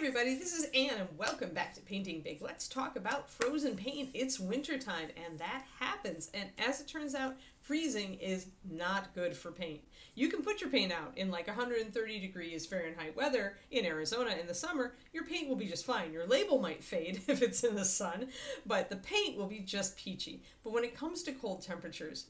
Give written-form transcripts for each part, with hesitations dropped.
everybody, this is Anne and welcome back to Painting Big. Let's talk about frozen paint. It's wintertime and that happens, and as it turns out, freezing is not good for paint. You can put your paint out in like 130 degrees Fahrenheit weather in Arizona in the summer. Your paint will be just fine. Your label might fade if it's in the sun, but the paint will be just peachy. But when it comes to cold temperatures,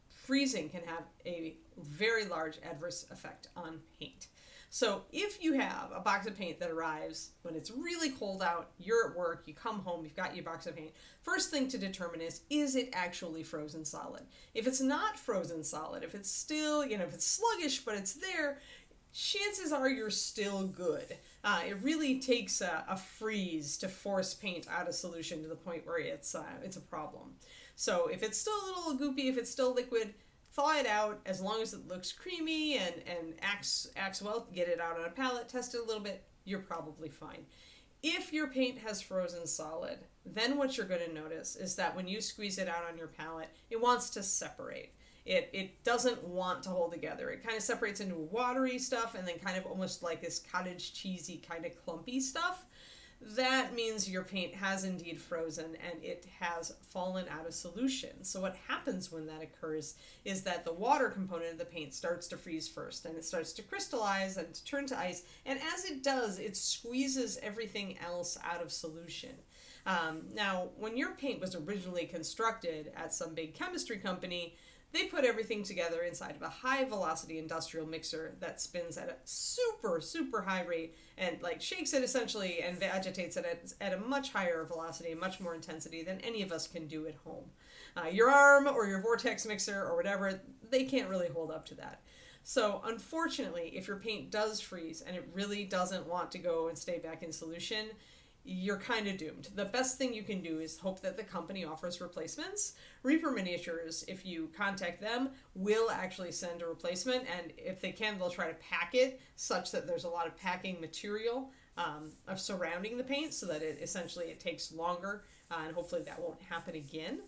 freezing can have a very large adverse effect on paint. So if you have a box of paint that arrives when it's really cold out, you're at work, you come home, you've got your box of paint, first thing to determine is it actually frozen solid? If it's not frozen solid, if it's still, if it's sluggish but it's there, chances are you're still good. It really takes a freeze to force paint out of solution to the point where it's a problem. So if it's still a little goopy, if it's still liquid, thaw it out as long as it looks creamy and acts well. Get it out on a palette, test it a little bit, you're probably fine. If your paint has frozen solid, then what you're going to notice is that when you squeeze it out on your palette, it wants to separate. It doesn't want to hold together. It kind of separates into watery stuff and then kind of almost like this cottage cheesy kind of clumpy stuff. That means your paint has indeed frozen and it has fallen out of solution. So what happens when that occurs is that the water component of the paint starts to freeze first and it starts to crystallize and to turn to ice. And as it does, it squeezes everything else out of solution. Now, when your paint was originally constructed at some big chemistry company, they put everything together inside of a high velocity industrial mixer that spins at a super, super high rate and shakes it essentially and agitates it at a much higher velocity, much more intensity than any of us can do at home. Your arm or your vortex mixer or whatever, they can't really hold up to that. So unfortunately, if your paint does freeze and it really doesn't want to go and stay back in solution, you're kind of doomed. The best thing you can do is hope that the company offers replacements. Reaper Miniatures, if you contact them, will actually send a replacement, and if they can, they'll try to pack it such that there's a lot of packing material of surrounding the paint so that it takes longer, and hopefully that won't happen again.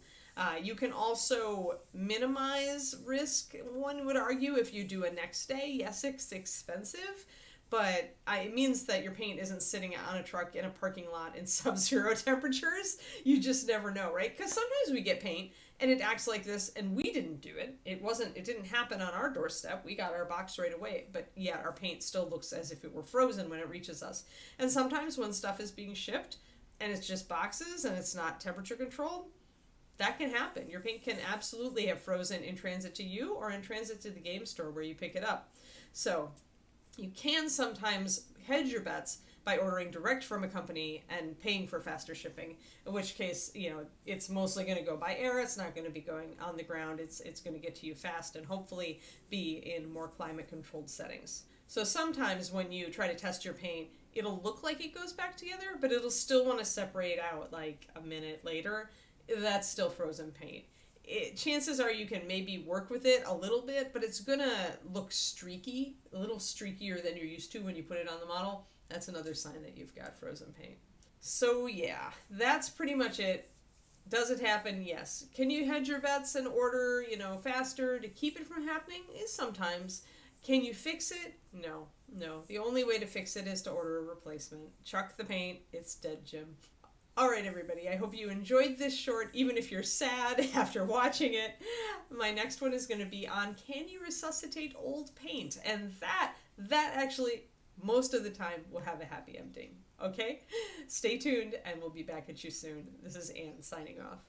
You can also minimize risk, one would argue, if you do a next day. Yes, it's expensive, but it means that your paint isn't sitting on a truck in a parking lot in sub-zero temperatures. You just never know, right? Because sometimes we get paint and it acts like this and we didn't do it. It didn't happen on our doorstep. We got our box right away, but yet our paint still looks as if it were frozen when it reaches us. And sometimes when stuff is being shipped and it's just boxes and it's not temperature controlled, that can happen. Your paint can absolutely have frozen in transit to you or in transit to the game store where you pick it up. So you can sometimes hedge your bets by ordering direct from a company and paying for faster shipping, in which case, it's mostly going to go by air. It's not going to be going on the ground. It's going to get to you fast and hopefully be in more climate-controlled settings. So sometimes when you try to test your paint, it'll look like it goes back together, but it'll still want to separate out like a minute later. That's still frozen paint. Chances are you can maybe work with it a little bit, but it's gonna look streaky, a little streakier than you're used to when you put it on the model. That's another sign that you've got frozen paint. So yeah, that's pretty much it. Does it happen? Yes. Can you hedge your bets and order, faster to keep it from happening? Sometimes. Can you fix it? No. The only way to fix it is to order a replacement. Chuck the paint. It's dead, Jim. All right, everybody, I hope you enjoyed this short, even if you're sad after watching it. My next one is going to be on can you resuscitate old paint? And that actually, most of the time, will have a happy ending. Okay? Stay tuned, and we'll be back at you soon. This is Anne signing off.